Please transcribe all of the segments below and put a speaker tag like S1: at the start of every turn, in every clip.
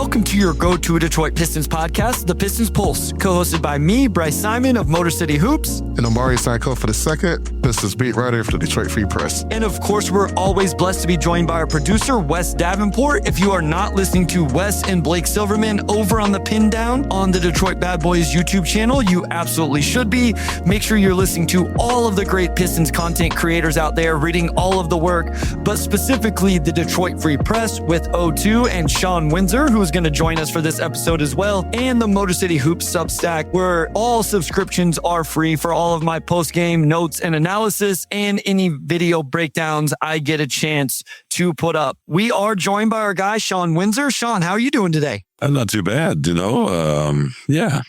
S1: welcome to your go-to Detroit Pistons podcast, The Pistons Pulse, co-hosted by me, Bryce Simon of Motor City Hoops.
S2: And Omari Sanko for the second, Pistons beat writer for the Detroit Free Press.
S1: And of course, we're always blessed to be joined by our producer, Wes Davenport. If you are not listening to Wes and Blake Silverman over on the Pin Down on the Detroit Bad Boys YouTube channel, you absolutely should be. Make sure you're listening to all of the great Pistons content creators out there, reading all of the work, but specifically the Detroit Free Press with O2 and Shawn Windsor, who is going to join us for this episode as well, and the Motor City Hoops Substack, where all subscriptions are free for all of my post-game notes and analysis and any video breakdowns I get a chance to put up. We are joined by our guy, Shawn Windsor. Shawn, how are you doing today?
S3: I'm not too bad, a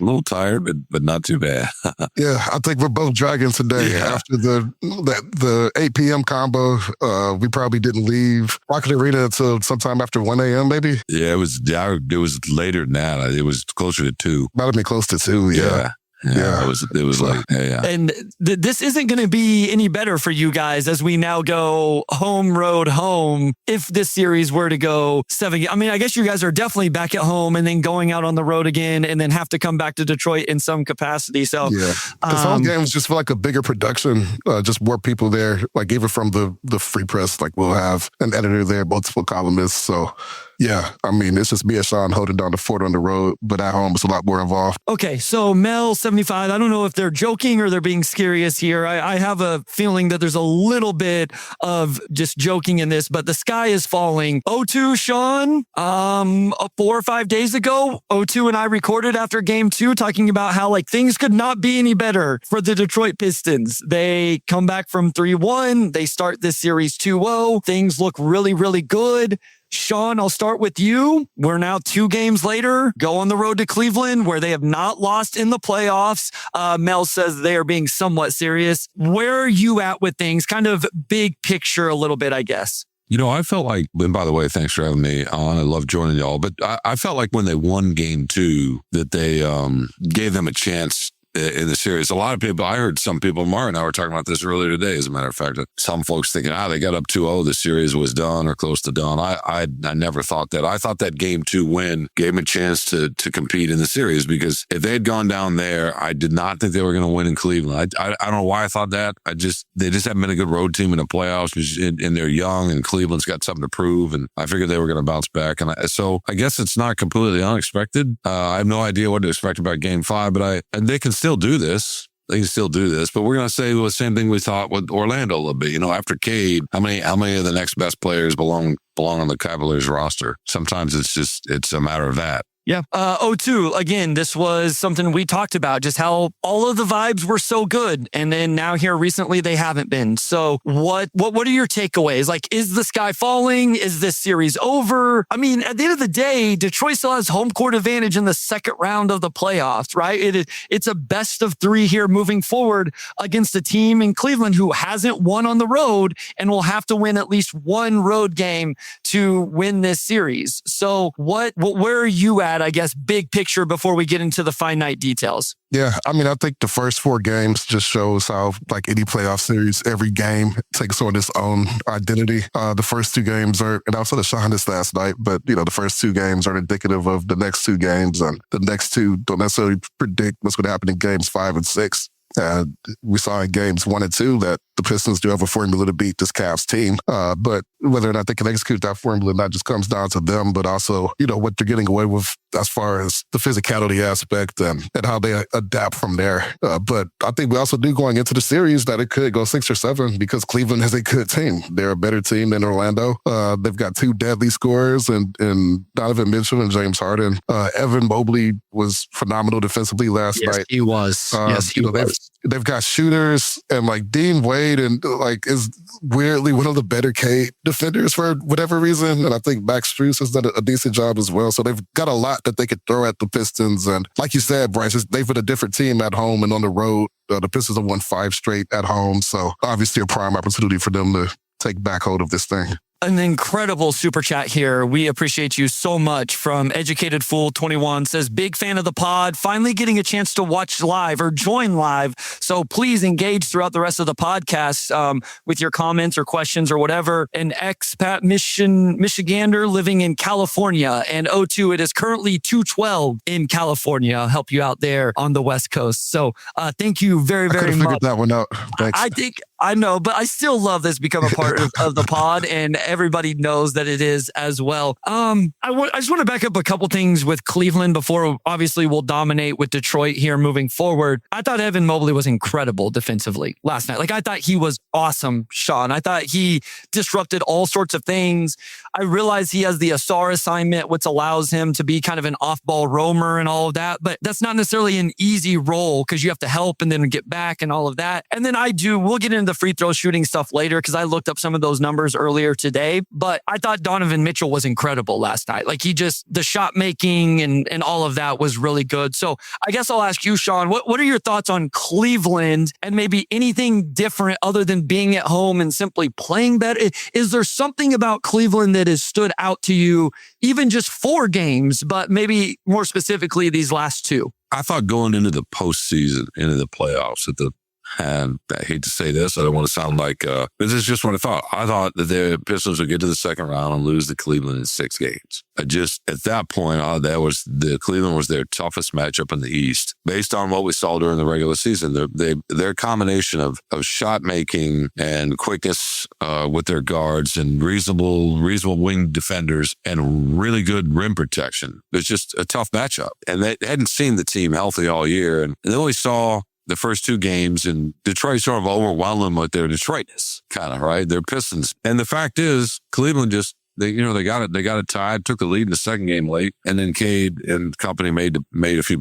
S3: little tired, but not too bad.
S2: Yeah, I think we're both dragging today.
S3: Yeah.
S2: After the 8 p.m. combo, we probably didn't leave Rocket Arena until sometime after 1 a.m. maybe.
S3: Yeah, it was later than that. It was closer to 2.
S2: Might have been close to 2, yeah.
S3: Yeah. It was like, yeah.
S1: And this isn't going to be any better for you guys as we now go home road home. If this series were to go 7, I mean, I guess you guys are definitely back at home and then going out on the road again and then have to come back to Detroit in some capacity. So
S2: yeah, because home games just feel like a bigger production, just more people there. Like even from the Free Press, like we'll have an editor there, multiple columnists. So yeah, I mean, it's just me and Shawn holding down the fort on the road, but at home it's a lot more involved.
S1: Okay, so Mel 75, I don't know if they're joking or they're being serious here. I have a feeling that there's a little bit of just joking in this, but the sky is falling. O2, Shawn, 4 or 5 days ago, O2 and I recorded after game 2 talking about how like things could not be any better for the Detroit Pistons. They come back from 3-1. They start this series 2-0. Things look really, really good. Shawn, I'll start with you. We're now 2 games later, go on the road to Cleveland where they have not lost in the playoffs. Mel says they are being somewhat serious. Where are you at with things? Kind of big picture a little bit, I guess.
S3: I felt like, and by the way, thanks for having me on. I love joining y'all, but I felt like when they won game 2 that they gave them a chance in the series. A lot of people, I heard some people, Omari and I were talking about this earlier today, as a matter of fact, some folks thinking, they got up 2-0, the series was done or close to done. I never thought that. I thought that game 2 win gave them a chance to compete in the series, because if they had gone down there, I did not think they were going to win in Cleveland. I don't know why I thought that. They just haven't been a good road team in the playoffs, and they're young, and Cleveland's got something to prove, and I figured they were going to bounce back. So I guess it's not completely unexpected. I have no idea what to expect about game 5, and they can still do this. They can still do this, but we're going to say the same thing we thought with Orlando a little bit. After Cade, how many of the next best players belong on the Cavaliers roster? Sometimes it's a matter of that.
S1: Yeah. O2, again, this was something we talked about, just how all of the vibes were so good. And then now here recently, they haven't been. So what are your takeaways? Like, is the sky falling? Is this series over? I mean, at the end of the day, Detroit still has home court advantage in the second round of the playoffs, right? It's a best of 3 here moving forward against a team in Cleveland who hasn't won on the road and will have to win at least 1 road game to win this series. So where are you at, I guess, big picture before we get into the finite details?
S2: Yeah, I mean, I think the first 4 games just shows how, like any playoff series, every game takes on its own identity. The first 2 games are, and I was sort of Shawn this last night, but, the first 2 games are indicative of the next 2 games, and the next 2 don't necessarily predict what's going to happen in games 5 and 6. We saw in games 1 and 2 that the Pistons do have a formula to beat this Cavs team. But whether or not they can execute that formula not just comes down to them, but also, what they're getting away with as far as the physicality aspect and how they adapt from there. But I think we also do going into the series that it could go 6 or 7 because Cleveland is a good team. They're a better team than Orlando. They've got 2 deadly scorers and Donovan Mitchell and James Harden. Evan Mobley was phenomenal defensively last night.
S1: He was. Yes, he was.
S2: They've got shooters, and like Dean Wade and like is weirdly one of the better Cade defenders for whatever reason. And I think Max Strus has done a decent job as well. So they've got a lot that they could throw at the Pistons. And like you said, Bryce, they've been a different team at home and on the road. The Pistons have won 5 straight at home. So obviously a prime opportunity for them to take back hold of this thing.
S1: An incredible super chat here. We appreciate you so much from Educated Fool 21 says, big fan of the pod, finally getting a chance to watch live or join live. So please engage throughout the rest of the podcast with your comments or questions or whatever. An expat Michigander living in California and O2, it is currently 2:12 in California. I'll help you out there on the West Coast. So thank you very, very much.
S2: Figured that one out. Thanks.
S1: I know, but I still love this become a part of the pod, and everybody knows that it is as well. I just want to back up a couple things with Cleveland before obviously we'll dominate with Detroit here moving forward. I thought Evan Mobley was incredible defensively last night. Like, I thought he was awesome, Shawn. I thought he disrupted all sorts of things. I realize he has the Ausar assignment, which allows him to be kind of an off-ball roamer and all of that, but that's not necessarily an easy role because you have to help and then get back and all of that. And then we'll get into the free throw shooting stuff later because I looked up some of those numbers earlier today, but I thought Donovan Mitchell was incredible last night. Like, the shot making and all of that was really good. So I guess I'll ask you, Shawn, what are your thoughts on Cleveland and maybe anything different other than being at home and simply playing better? Is there something about Cleveland that has stood out to you, even just 4 games, but maybe more specifically these last 2?
S3: I thought going into the postseason, into the playoffs, and I hate to say this, I don't want to sound like, this is just what I thought. I thought that the Pistons would get to the second round and lose to Cleveland in 6 games. At that point, Cleveland was their toughest matchup in the East. Based on what we saw during the regular season, their combination of shot making and quickness with their guards and reasonable wing defenders and really good rim protection, it was just a tough matchup. And they hadn't seen the team healthy all year. And then we saw the first 2 games, and Detroit sort of overwhelmed them with their Detroitness, kind of, right? Their Pistons. And the fact is, Cleveland they got it tied, took the lead in the second game late, and then Cade and company made a few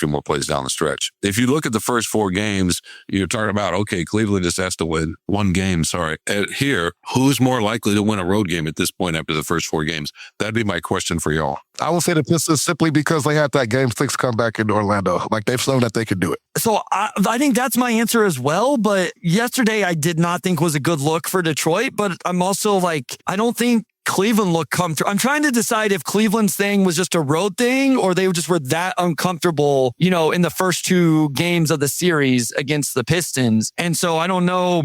S3: more plays down the stretch. If you look at the first 4 games, you're talking about, okay, Cleveland just has to win 1 game. Sorry. Here, who's more likely to win a road game at this point after the first 4 games? That'd be my question for y'all.
S2: I will say the Pistons simply because they had that Game 6 comeback in Orlando. Like, they've shown that they could do it.
S1: So I think that's my answer as well. But yesterday I did not think was a good look for Detroit. But I'm also like, I don't think Cleveland looked comfortable. I'm trying to decide if Cleveland's thing was just a road thing or they just were that uncomfortable, in the first 2 games of the series against the Pistons. And so I don't know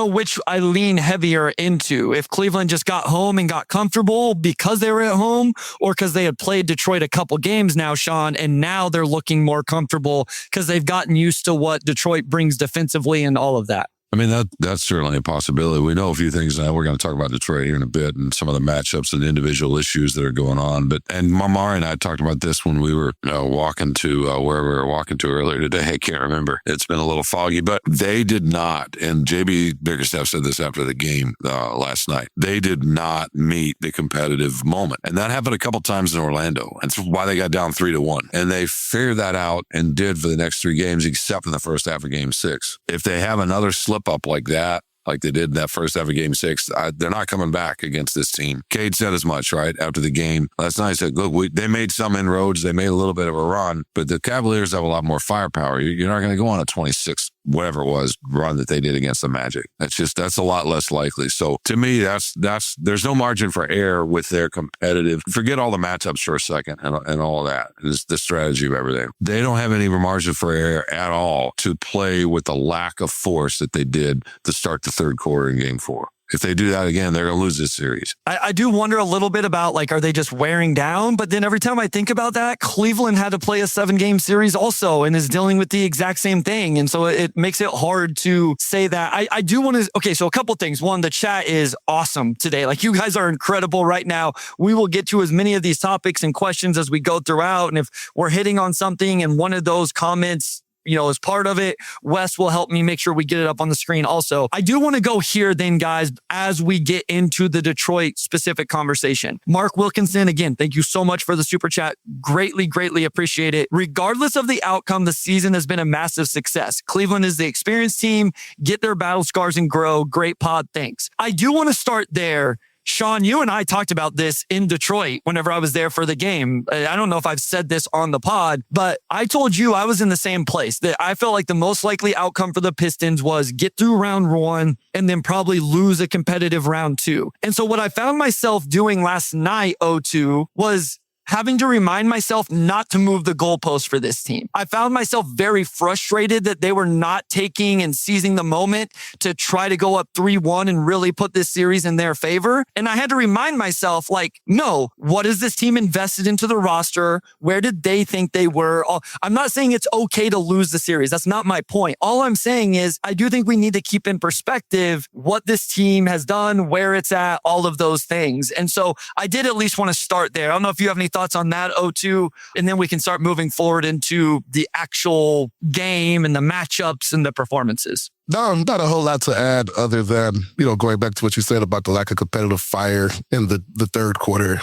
S1: which I lean heavier into. If Cleveland just got home and got comfortable because they were at home, or because they had played Detroit a couple games now, Shawn, and now they're looking more comfortable because they've gotten used to what Detroit brings defensively and all of that.
S3: I mean, that's certainly a possibility. We know a few things now. We're going to talk about Detroit here in a bit and some of the matchups and individual issues that are going on. And Omari and I talked about this when we were walking to where we were walking to earlier today. I can't remember. It's been a little foggy, but they did not. And JB Bickerstaff said this after the game last night. They did not meet the competitive moment. And that happened a couple times in Orlando. That's why they got down 3-1. And they figured that out and did for the next 3 games, except in the first half of Game 6. If they have another slip up like that, like they did in that first half of Game 6, they're not coming back against this team. Cade said as much, right, after the game last night. He said, look, they made some inroads. They made a little bit of a run, but the Cavaliers have a lot more firepower. You're not going to go on a 26, whatever it was, run that they did against the Magic. That's a lot less likely. So to me, there's no margin for error with their competitive. Forget all the matchups for a second and all of that. It's the strategy of everything. They don't have any margin for error at all to play with the lack of force that they did to start the third quarter in Game 4. If they do that again, they're going to lose this series.
S1: I do wonder a little bit about, like, are they just wearing down? But then every time I think about that, Cleveland had to play a 7-game series also and is dealing with the exact same thing. And so it makes it hard to say that. I do want to, okay, so a couple things. One, the chat is awesome today. Like, you guys are incredible right now. We will get to as many of these topics and questions as we go throughout. And if we're hitting on something and one of those comments as part of it, Wes will help me make sure we get it up on the screen also. I do want to go here then, guys, as we get into the Detroit specific conversation. Mark Wilkinson, again, thank you so much for the super chat. Greatly, greatly appreciate it. Regardless of the outcome, the season has been a massive success. Cleveland is the experienced team. Get their battle scars and grow. Great pod. Thanks. I do want to start there, Shawn, you and I talked about this in Detroit whenever I was there for the game. I don't know if I've said this on the pod, but I told you I was in the same place, that I felt like the most likely outcome for the Pistons was get through round one and then probably lose a competitive round two. And so what I found myself doing last night, O2, was having to remind myself not to move the goalpost for this team. I found myself very frustrated that they were not taking and seizing the moment to try to go up 3-1 and really put this series in their favor. And I had to remind myself, like, no, what is this team invested into the roster? Where did they think they were? I'm not saying it's okay to lose the series. That's not my point. All I'm saying is I do think we need to keep in perspective what this team has done, where it's at, all of those things. And so I did at least want to start there. I don't know if you have any thoughts on that, O2, and then we can start moving forward into the actual game and the matchups and the performances.
S2: No, not a whole lot to add other than, going back to what you said about the lack of competitive fire in the third quarter.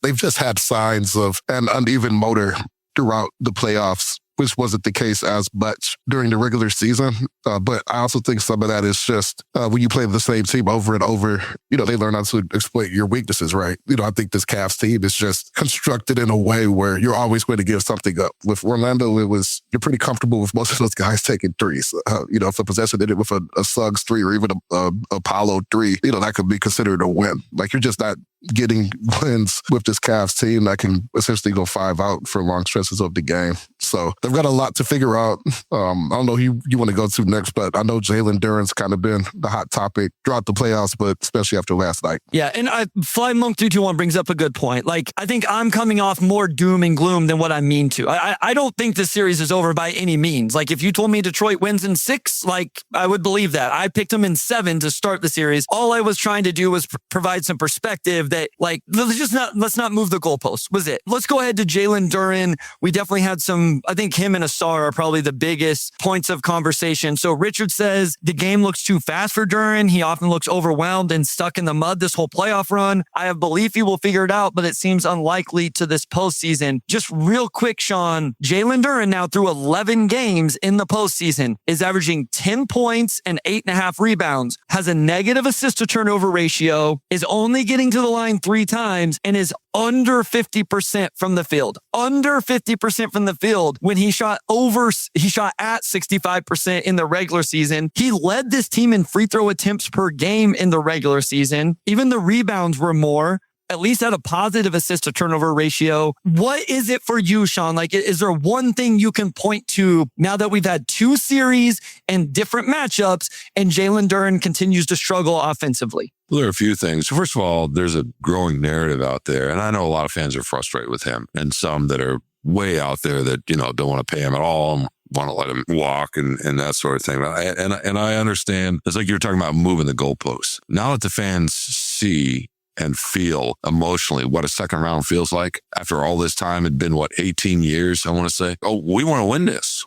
S2: They've just had signs of an uneven motor throughout the playoffs, which wasn't the case as much during the regular season. But I also think some of that is just when you play the same team over and over, they learn how to exploit your weaknesses, right? I think this Cavs team is just constructed in a way where you're always going to give something up. With Orlando, you're pretty comfortable with most of those guys taking threes. If the possession did it with a Suggs 3 or even a Apollo 3, that could be considered a win. Like, you're just not getting wins with this Cavs team that can essentially go 5 out for long stretches of the game. So they've got a lot to figure out. I don't know who you want to go to next, but I know Jalen Duren's kind of been the hot topic throughout the playoffs, but especially after last night.
S1: Yeah, and Fly Monk 321 brings up a good point. Like, I think I'm coming off more doom and gloom than what I mean to. I don't think this series is over by any means. Like, if you told me Detroit wins in 6, like, I would believe that. I picked them in 7 to start the series. All I was trying to do was provide some perspective that, like, let's not move the goalpost, was it? Let's go ahead to Jalen Duren. We definitely had some, I think him and Ausar are probably the biggest points of conversation. So Richard says the game looks too fast for Duren. He often looks overwhelmed and stuck in the mud this whole playoff run. I have belief he will figure it out, but it seems unlikely to this postseason. Just real quick, Shawn, Jalen Duren now through 11 games in the postseason is averaging 10 points and 8.5 rebounds, has a negative assist to turnover ratio, is only getting to the line 3 times, and is under 50% from the field. Under 50% from the field when he shot at 65% in the regular season. He led this team in free throw attempts per game in the regular season. Even the rebounds were more. At least at a positive assist to turnover ratio. What is it for you, Shawn? Like, is there one thing you can point to now that we've had 2 series and different matchups and Jalen Duren continues to struggle offensively?
S3: Well, there are a few things. First of all, there's a growing narrative out there, and I know a lot of fans are frustrated with him, and some that are way out there that, don't want to pay him at all and want to let him walk and that sort of thing. And I understand. It's like you're talking about moving the goalposts. Now that the fans see and feel emotionally what a second round feels like after all this time. It'd been 18 years, I want to say. Oh, we want to win this.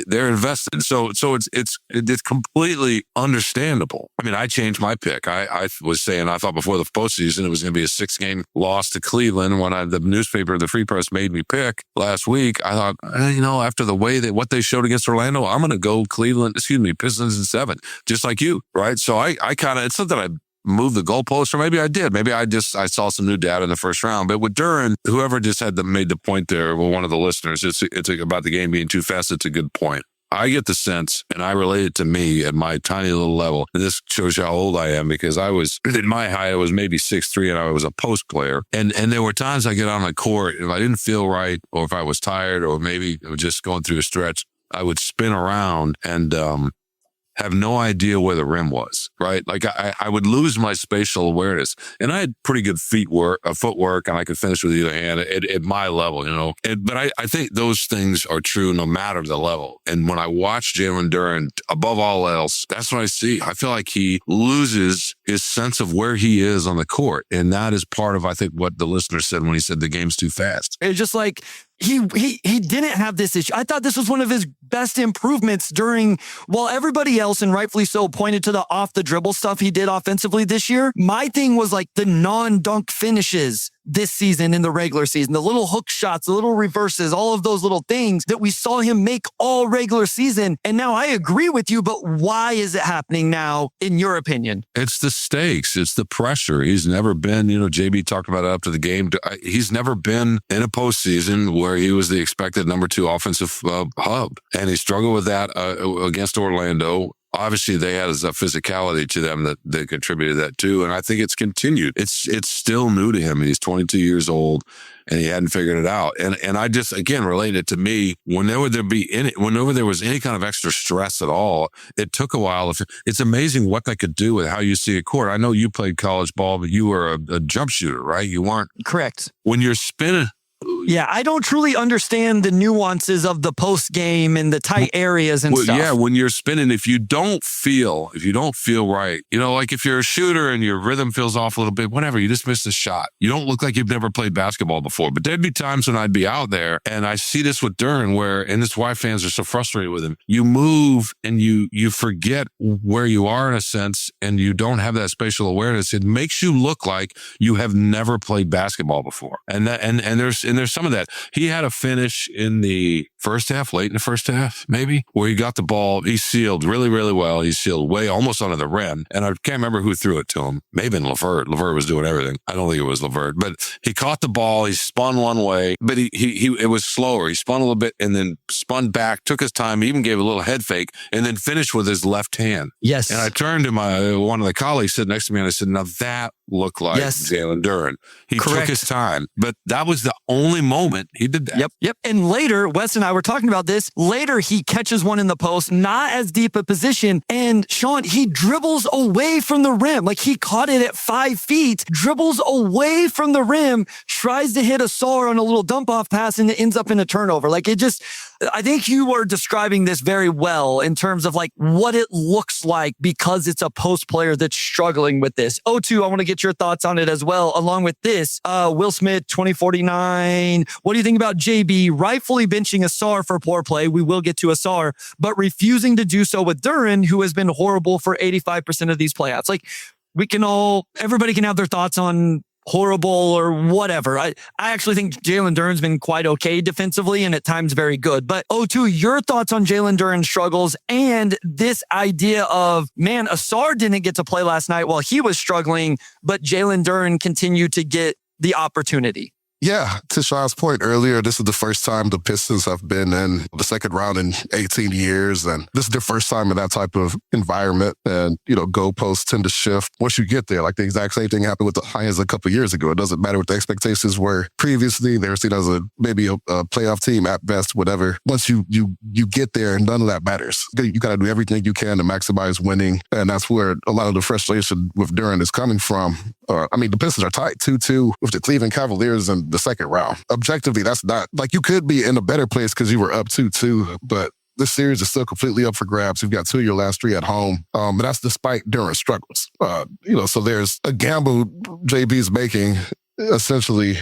S3: They're invested. So it's completely understandable. I mean, I changed my pick. I was saying, I thought before the postseason it was going to be a 6-game loss to Cleveland. When the newspaper, the Free Press, made me pick last week, I thought, after the way what they showed against Orlando, I'm going to go Pistons in 7, just like you, right? So I kind of, it's not that I move the goalpost, or maybe I did. Maybe I saw some new data in the first round. But with Duren, whoever just made the point there, well, one of the listeners, it's about the game being too fast. It's a good point. I get the sense, and I relate it to me at my tiny little level. And this shows you how old I am, because I was, in my height, I was maybe 6'3", and I was a post player. And there were times I get on the court, if I didn't feel right, or if I was tired, or maybe just going through a stretch, I would spin around and have no idea where the rim was, right? Like I would lose my spatial awareness, and I had pretty good footwork, and I could finish with either hand at my level, but I think those things are true no matter the level. And when I watch Jalen Duren, above all else, that's what I see. I feel like he loses his sense of where he is on the court. And that is part of, I think, what the listener said when he said the game's too fast.
S1: It's just like, he didn't have this issue. I thought this was one of his best improvements while everybody else, and rightfully so, pointed to the off the dribble stuff he did offensively this year. My thing was like the non-dunk finishes this season in the regular season. The little hook shots, the little reverses, all of those little things that we saw him make all regular season. And now I agree with you, but why is it happening now, in your opinion?
S3: It's the stakes. It's the pressure. He's never been, JB talked about it after the game. He's never been in a postseason where he was the expected number 2 offensive hub. And he struggled with that against Orlando. Obviously, they had a physicality to them that contributed to that too. And I think it's continued. It's still new to him. He's 22 years old and he hadn't figured it out. And I just, again, relate it to me. Whenever there was any kind of extra stress at all, it took a while. It's amazing what that could do with how you see a court. I know you played college ball, but you were a jump shooter, right? You weren't.
S1: Correct.
S3: When you're spinning.
S1: Yeah, I don't truly understand the nuances of the post game and the tight areas and stuff.
S3: Yeah, when you're spinning, if you don't feel right, like if you're a shooter and your rhythm feels off a little bit, whatever, you just missed a shot. You don't look like you've never played basketball before. But there'd be times when I'd be out there, and I see this with Duren, and this is why fans are so frustrated with him. You move and you forget where you are in a sense, and you don't have that spatial awareness. It makes you look like you have never played basketball before, and there's some of that. He had a finish in the first half, late in the first half, maybe, where he got the ball. He sealed really, really well. He sealed way almost under the rim. And I can't remember who threw it to him. Maybe LeVert. LeVert was doing everything. I don't think it was LeVert, but he caught the ball. He spun one way, but it was slower. He spun a little bit and then spun back, took his time, even gave a little head fake, and then finished with his left hand.
S1: Yes.
S3: And I turned to one of the colleagues sitting next to me and I said, now that looked like Jalen Duren. He took his time, but that was the only moment he did that.
S1: Yep. And later, Wes and I were talking about this. Later, he catches one in the post, not as deep a position. And Shawn, he dribbles away from the rim. Like he caught it at 5 feet, dribbles away from the rim, tries to hit Ausar on a little dump off pass, and it ends up in a turnover. Like it just, I think you were describing this very well in terms of like what it looks like because it's a post player that's struggling with this. O2, I want to get your thoughts on it as well. Along with this, Will Smith, 2049. What do you think about JB rightfully benching Ausar for poor play? We will get to Ausar, but refusing to do so with Duren, who has been horrible for 85% of these playouts. Like everybody can have their thoughts on horrible or whatever. I actually think Jalen Duren's been quite okay defensively and at times very good. But O2, your thoughts on Jalen Duren's struggles and this idea of, man, Ausar didn't get to play last night while he was struggling, but Jalen Duren continued to get the opportunity.
S2: Yeah, to Shawn's point earlier, this is the first time the Pistons have been in the second round in 18 years. And this is their first time in that type of environment. And, goalposts tend to shift once you get there. Like the exact same thing happened with the Lions a couple of years ago. It doesn't matter what the expectations were previously. They were seen as maybe a playoff team at best, whatever. Once you get there, none of that matters. You got to do everything you can to maximize winning. And that's where a lot of the frustration with Duren is coming from. The Pistons are tied 2-2 with the Cleveland Cavaliers in the second round. Objectively, that's not, like, you could be in a better place because you were up 2-2, but this series is still completely up for grabs. You've got 2 of your last 3 at home. But that's despite Duren's struggles. So there's a gamble JB's making. Essentially,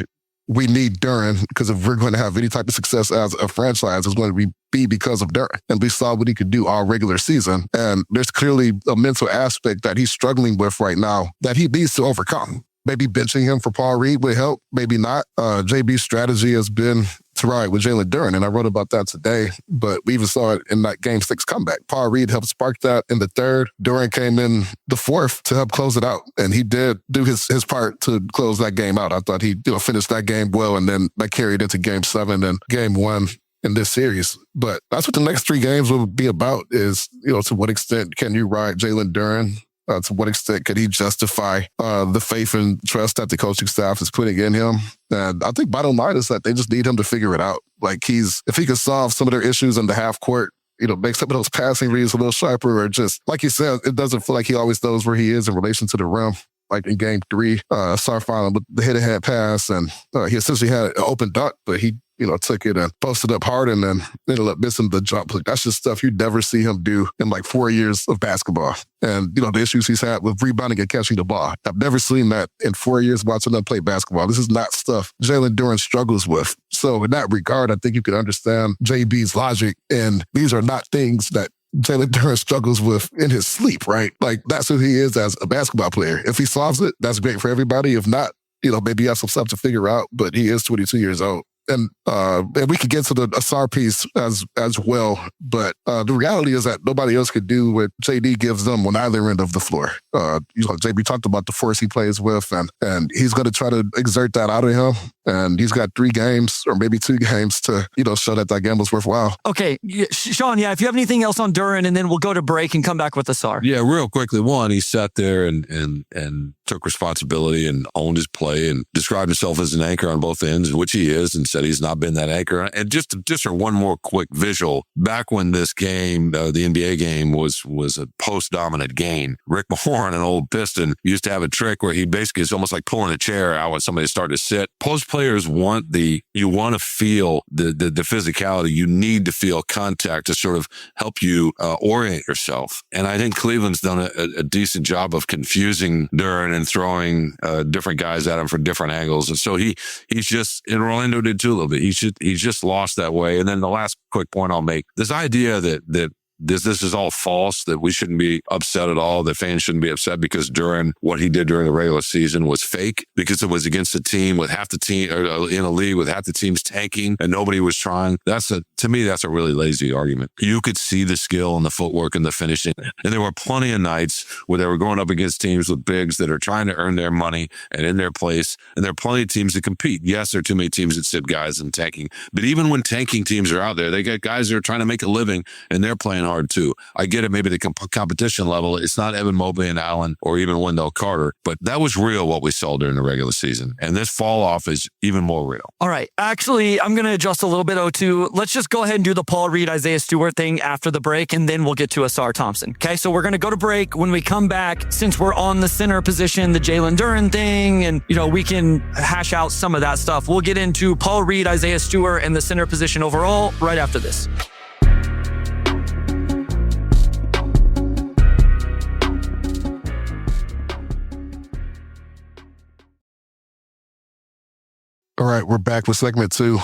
S2: we need Duren because if we're going to have any type of success as a franchise, it's going to be because of Duren. And we saw what he could do all regular season. And there's clearly a mental aspect that he's struggling with right now that he needs to overcome. Maybe benching him for Paul Reed would help, maybe not. JB's strategy has been to ride with Jalen Duren, and I wrote about that today, but we even saw it in that Game 6 comeback. Paul Reed helped spark that in the third. Duren came in the fourth to help close it out, and he did do his part to close that game out. I thought he finished that game well, and then that carried into Game 7 and Game 1 in this series. But that's what the next 3 games will be about is, to what extent can you ride Jalen Duren? To what extent could he justify the faith and trust that the coaching staff is putting in him? And I think bottom line is that they just need him to figure it out. Like if he could solve some of their issues in the half court, make some of those passing reads a little sharper, or just, like you said, it doesn't feel like he always knows where he is in relation to the rim. Like in Game 3, Ausar finally with the hit-ahead pass, and he essentially had an open dunk, but he took it and posted up hard and then ended up missing the jump. Like, that's just stuff you never see him do in like 4 years of basketball. And, the issues he's had with rebounding and catching the ball. I've never seen that in 4 years watching him play basketball. This is not stuff Jalen Duren struggles with. So in that regard, I think you can understand JB's logic. And these are not things that Jalen Duren struggles with in his sleep, right? Like, that's who he is as a basketball player. If he solves it, that's great for everybody. If not, maybe he has some stuff to figure out, but he is 22 years old. And we could get to the Ausar piece as well, but the reality is that nobody else could do what JD gives them on either end of the floor. JB talked about the force he plays with, and he's going to try to exert that out of him. And he's got 3 games or maybe 2 games to, show that gamble's worthwhile.
S1: Okay, Shawn, if you have anything else on Duren, and then we'll go to break and come back with Ausar.
S3: Yeah, real quickly. One, he sat there and took responsibility and owned his play and described himself as an anchor on both ends, which he is, and said he's not been that anchor. And just for one more quick visual, back when this game, the NBA game was a post-dominant game, Rick Mahorn, an old Piston, used to have a trick where he basically is almost like pulling a chair out when somebody started to sit. Post players want to feel the physicality. You need to feel contact to sort of help you orient yourself. And I think Cleveland's done a decent job of confusing Duren and throwing different guys at him for different angles. And so he's just, and Orlando did too a little bit. He's just lost that way. And then the last quick point I'll make, this idea that this is all false, that we shouldn't be upset at all, that fans shouldn't be upset because what he did during the regular season was fake, because it was against a team with half the team, or in a league with half the teams tanking and nobody was trying. To me, that's a really lazy argument. You could see the skill and the footwork and the finishing. And there were plenty of nights where they were going up against teams with bigs that are trying to earn their money and in their place. And there are plenty of teams that compete. Yes, there are too many teams that sit guys and tanking. But even when tanking teams are out there, they got guys that are trying to make a living and they're playing hard too. I get it. Maybe the competition level, it's not Evan Mobley and Allen or even Wendell Carter, but that was real what we saw during the regular season. And this fall off is even more real.
S1: All right. Actually, I'm going to adjust a little bit, O2. Let's just go ahead and do the Paul Reed, Isaiah Stewart thing after the break, and then we'll get to Ausar Thompson. Okay. So we're going to go to break. When we come back, since we're on the center position, the Jalen Duren thing, and, we can hash out some of that stuff. We'll get into Paul Reed, Isaiah Stewart, and the center position overall right after this.
S2: All right, we're back with segment 2.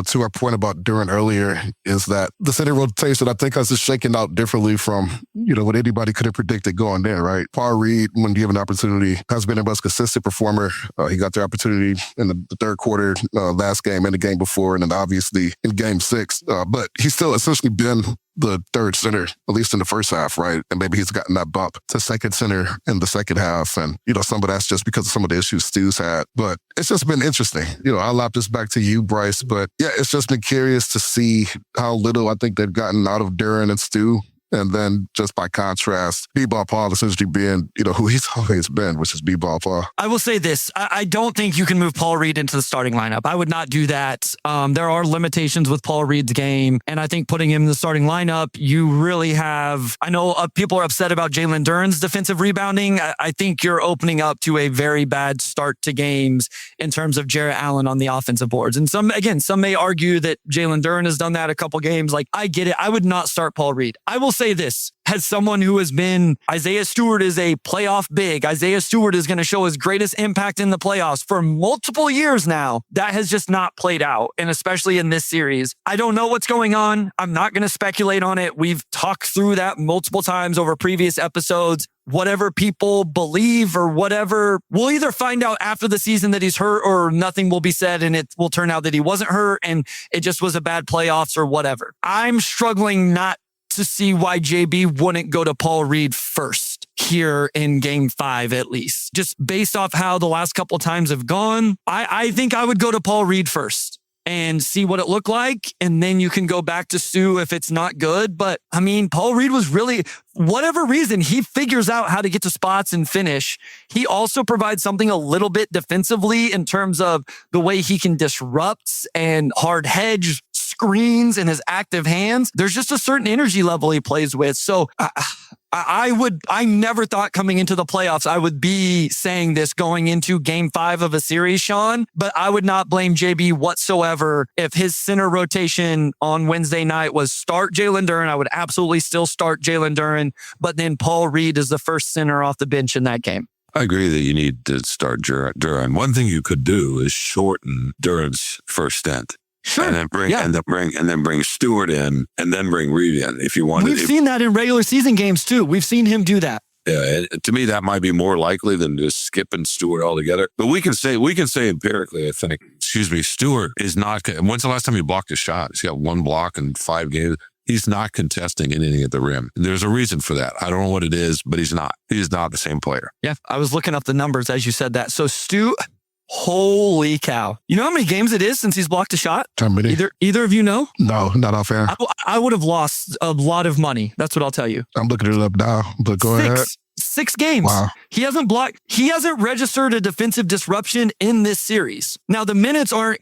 S2: To our point about Duren earlier, is that the center rotation, I think, has just shaken out differently from, what anybody could have predicted going there, right? Paul Reed, when given the opportunity, has been a most consistent performer. He got the opportunity in the third quarter last game and the game before, and then obviously in game 6. But he's still essentially been the third center, at least in the first half, right? And maybe he's gotten that bump to second center in the second half. And, some of that's just because of some of the issues Stu's had. But it's just been interesting. I'll lap this back to you, Bryce. But yeah, it's just been curious to see how little I think they've gotten out of Duren and Stu. And then just by contrast, B-Ball Paul essentially being, who he's always been, which is B-Ball Paul.
S1: I will say this. I don't think you can move Paul Reed into the starting lineup. I would not do that. There are limitations with Paul Reed's game. And I think putting him in the starting lineup, you really have, I know people are upset about Jalen Duren's defensive rebounding. I think you're opening up to a very bad start to games in terms of Jarrett Allen on the offensive boards. And some may argue that Jalen Duren has done that a couple games. Like, I get it. I would not start Paul Reed. I will say this, as someone who has been, Isaiah Stewart is a playoff big. Isaiah Stewart is going to show his greatest impact in the playoffs for multiple years now. That has just not played out. And especially in this series, I don't know what's going on. I'm not going to speculate on it. We've talked through that multiple times over previous episodes. Whatever people believe or whatever, we'll either find out after the season that he's hurt or nothing will be said and it will turn out that he wasn't hurt and it just was a bad playoffs or whatever. I'm struggling not to see why JB wouldn't go to Paul Reed first here in game 5, at least. Just based off how the last couple of times have gone, I think I would go to Paul Reed first and see what it looked like. And then you can go back to Stu if it's not good. But I mean, Paul Reed was really, whatever reason, he figures out how to get to spots and finish. He also provides something a little bit defensively in terms of the way he can disrupt and hard hedge screens in his active hands. There's just a certain energy level he plays with. So I never thought coming into the playoffs, I would be saying this going into game 5 of a series, Shawn, but I would not blame JB whatsoever if his center rotation on Wednesday night was start Jalen Duren. I would absolutely still start Jalen Duren, but then Paul Reed is the first center off the bench in that game.
S3: I agree that you need to start Duren. One thing you could do is shorten Duren's first stint.
S1: Sure.
S3: And then bring Stewart in and then bring Reed in if you want.
S1: We've seen that in regular season games too. We've seen him do that.
S3: Yeah, and to me, that might be more likely than just skipping Stewart altogether. But we can say empirically, I think, Stewart is not. When's the last time he blocked a shot? He's got one block in 5 games. He's not contesting anything at the rim. There's a reason for that. I don't know what it is, but he's not. He's not the same player.
S1: Yeah, I was looking up the numbers as you said that. So Stu, holy cow. You know how many games it is since he's blocked a shot?
S2: How many?
S1: Either of you know?
S2: No, not offhand.
S1: I would have lost a lot of money. That's what I'll tell you.
S2: I'm looking it up now, but go ahead.
S1: 6 games.
S2: Wow.
S1: He hasn't registered a defensive disruption in this series. Now the minutes aren't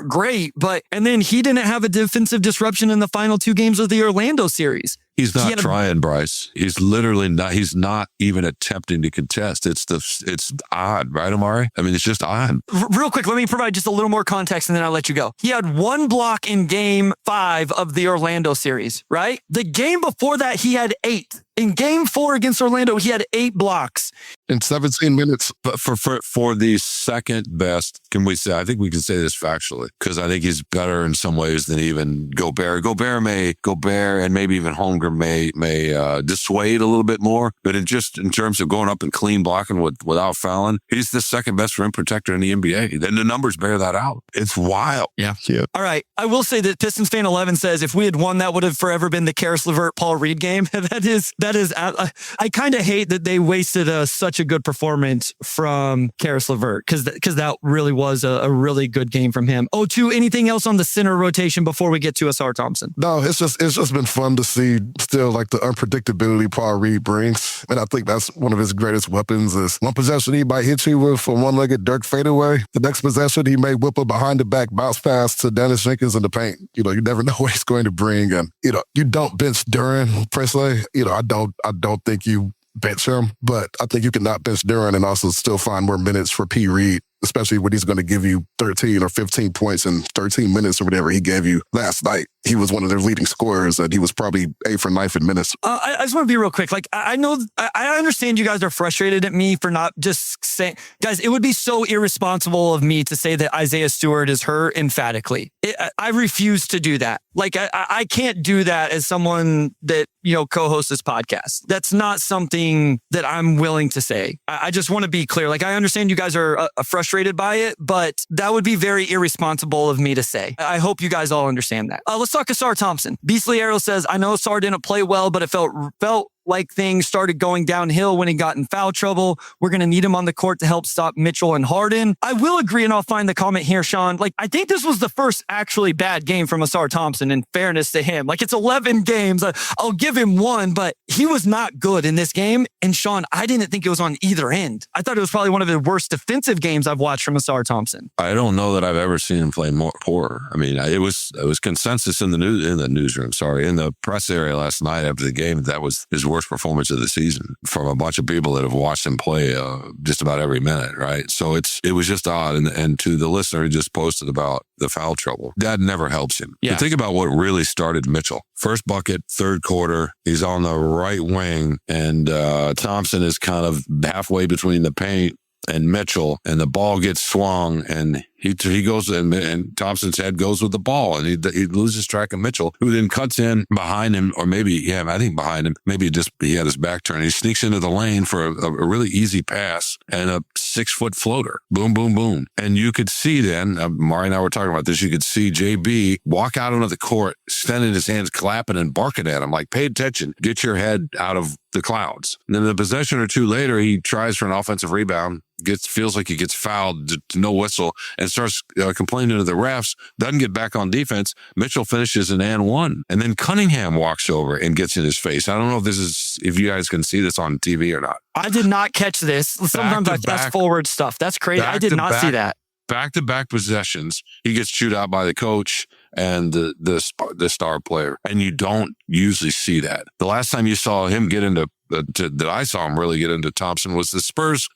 S1: great, and then he didn't have a defensive disruption in the final 2 games of the Orlando series.
S3: He's not trying, Bryce. He's literally not. He's not even attempting to contest. It's odd, right, Omari? I mean, it's just odd.
S1: Real quick, let me provide just a little more context and then I'll let you go. He had 1 block in game 5 of the Orlando series, right? The game before that, he had 8. In game 4 against Orlando, he had 8 blocks.
S2: In 17 minutes.
S3: But for the second best, can we say, I think we can say this factually, because I think he's better in some ways than even Gobert. Gobert and maybe even Holmgren may dissuade a little bit more, but in terms of going up and clean blocking without fouling, he's the second best rim protector in the NBA. Then the numbers bear that out. It's wild.
S1: Yeah. All right. I will say that Pistons fan 11 says if we had won, that would have forever been the Karis LeVert, Paul Reed game. That is. I kind of hate that they wasted such a good performance from Karis LeVert because that really was a really good game from him. O2, anything else on the center rotation before we get to Ausar Thompson?
S2: No, it's just been fun to see still like the unpredictability Paul Reed brings. And I think that's one of his greatest weapons is one possession he might hit you with a one-legged Dirk fadeaway. The next possession he may whip a behind-the-back bounce pass to Dennis Jenkins in the paint. You never know what he's going to bring. And, you don't bench Duren, per se. I don't think you bench him, but I think you can not bench Duren and also still find more minutes for P. Reed, especially when he's going to give you 13 or 15 points in 13 minutes or whatever he gave you last night. He was one of their leading scorers, and he was probably 8 for 9 in minutes.
S1: I just want to be real quick. Like, I know, I understand you guys are frustrated at me for not just saying, guys, it would be so irresponsible of me to say that Isaiah Stewart is hurt emphatically. I refuse to do that. Like, I can't do that as someone that, co-hosts this podcast. That's not something that I'm willing to say. I just want to be clear. Like, I understand you guys are frustrated by it, but that would be very irresponsible of me to say. I hope you guys all understand that. Let's talk Ausar Thompson. Beastly Arrow says, I know Ausar didn't play well, but it felt like things started going downhill when he got in foul trouble. We're going to need him on the court to help stop Mitchell and Harden. I will agree, and I'll find the comment here, Shawn. Like, I think this was the first actually bad game from Ausar Thompson, in fairness to him. Like, it's 11 games. I'll give him 1, but he was not good in this game. And Shawn, I didn't think it was on either end. I thought it was probably one of the worst defensive games I've watched from Ausar Thompson.
S3: I don't know that I've ever seen him play more poor. I mean, it was consensus in the newsroom. In the press area last night after the game. That was his worst performance of the season from a bunch of people that have watched him play just about every minute, right? So it was just odd. And to the listener who just posted about the foul trouble, that never helps him.
S1: Yeah.
S3: But think about what really started Mitchell. First bucket, third quarter, he's on the right wing, and Thompson is kind of halfway between the paint and Mitchell, and the ball gets swung, and he goes and Thompson's head goes with the ball, and he loses track of Mitchell, who then cuts in behind him, or maybe, I think behind him, maybe he had his back turned. He sneaks into the lane for a really easy pass and a 6-foot floater. Boom, boom, boom. And you could see then, Mari and I were talking about this, you could see JB walk out onto the court, extending his hands, clapping and barking at him, like, pay attention, get your head out of the clouds. And then a possession or two later, he tries for an offensive rebound, feels like he gets fouled, to no whistle, and starts complaining to the refs, doesn't get back on defense. Mitchell finishes an and 1. And then Cunningham walks over and gets in his face. I don't know if you guys can see this on TV or not.
S1: I did not catch this. Sometimes I fast forward stuff. That's crazy. I did not see that.
S3: Back-to-back possessions, he gets chewed out by the coach and the star player. And you don't usually see that. The last time you saw him get into that I saw him really get into Thompson was the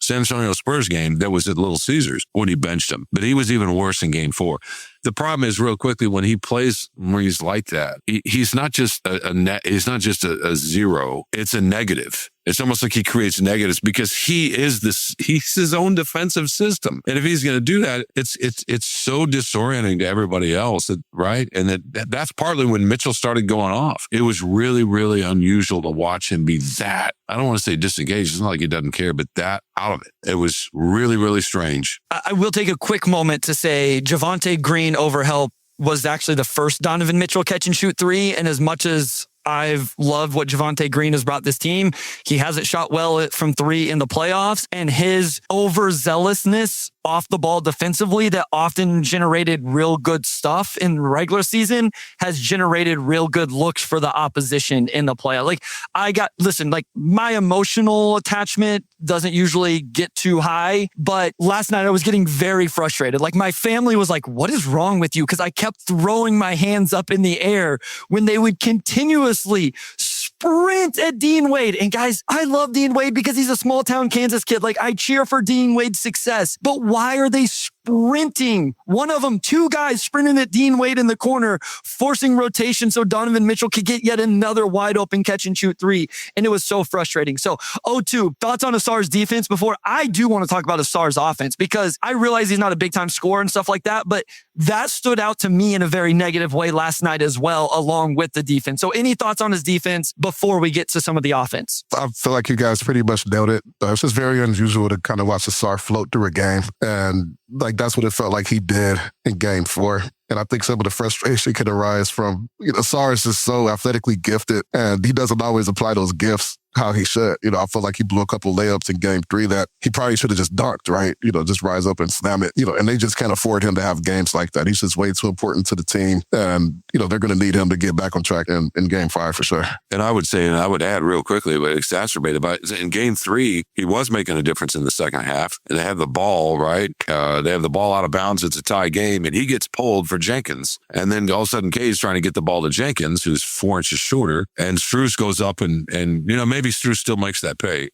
S3: San Antonio Spurs game that was at Little Caesars when he benched him. But he was even worse in game 4. The problem is, real quickly, when he plays where he's like that, he's not just he's not just a zero. It's a negative. It's almost like he creates negatives because he's his own defensive system. And if he's going to do that, it's so disorienting to everybody else, right? And that's partly when Mitchell started going off. It was really, really unusual to watch him be that, I don't want to say disengaged. It's not like he doesn't care, but that out of it. It was really, really strange.
S1: I will take a quick moment to say Javonte Green over help was actually the first Donovan Mitchell catch and shoot three. And as much as I've loved what Javonte Green has brought this team, he hasn't shot well from three in the playoffs, and his overzealousness off the ball defensively that often generated real good stuff in regular season has generated real good looks for the opposition in the playoff. Like my emotional attachment doesn't usually get too high, but last night I was getting very frustrated. Like my family was like, what is wrong with you? Because I kept throwing my hands up in the air when they would continuously sprint at Dean Wade. And guys, I love Dean Wade because he's a small town Kansas kid. Like I cheer for Dean Wade's success, but why are they sprinting? One of them, two guys sprinting at Dean Wade in the corner, forcing rotation so Donovan Mitchell could get yet another wide open catch and shoot three. And it was so frustrating. So, O2, thoughts on Ausar's defense before I do want to talk about Ausar's offense, because I realize he's not a big time scorer and stuff like that, but that stood out to me in a very negative way last night as well, along with the defense. So any thoughts on his defense before we get to some of the offense?
S2: I feel like you guys pretty much nailed it. It's just very unusual to kind of watch Ausar float through a game. And like that's what it felt like he did in game 4. And I think some of the frustration can arise from, Ausar is just so athletically gifted, and he doesn't always apply those gifts how he should. I feel like he blew a couple layups in game 3 that he probably should have just dunked, right? Just rise up and slam it, and they just can't afford him to have games like that. He's just way too important to the team. And, they're going to need him to get back on track in game 5 for sure.
S3: And I would say, and I would add real quickly, but exacerbated by in game 3, he was making a difference in the second half. And they have the ball, right? They have the ball out of bounds. It's a tie game, and he gets pulled for Jenkins. And then all of a sudden, Kay's trying to get the ball to Jenkins, who's 4 inches shorter. And Strus goes up and maybe Strus still makes that play.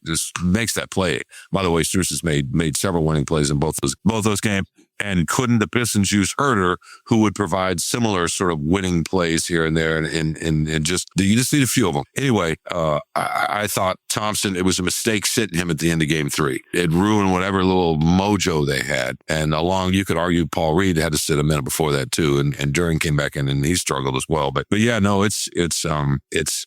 S3: By the way, Strus has made several winning plays in both those games. And couldn't the Pistons use Herter, who would provide similar sort of winning plays here and there, and just you just need a few of them. Anyway, I thought Thompson, it was a mistake sitting him at the end of game 3. It ruined whatever little mojo they had. And you could argue Paul Reed had to sit a minute before that too, and Duren came back in and he struggled as well. But yeah, no, it's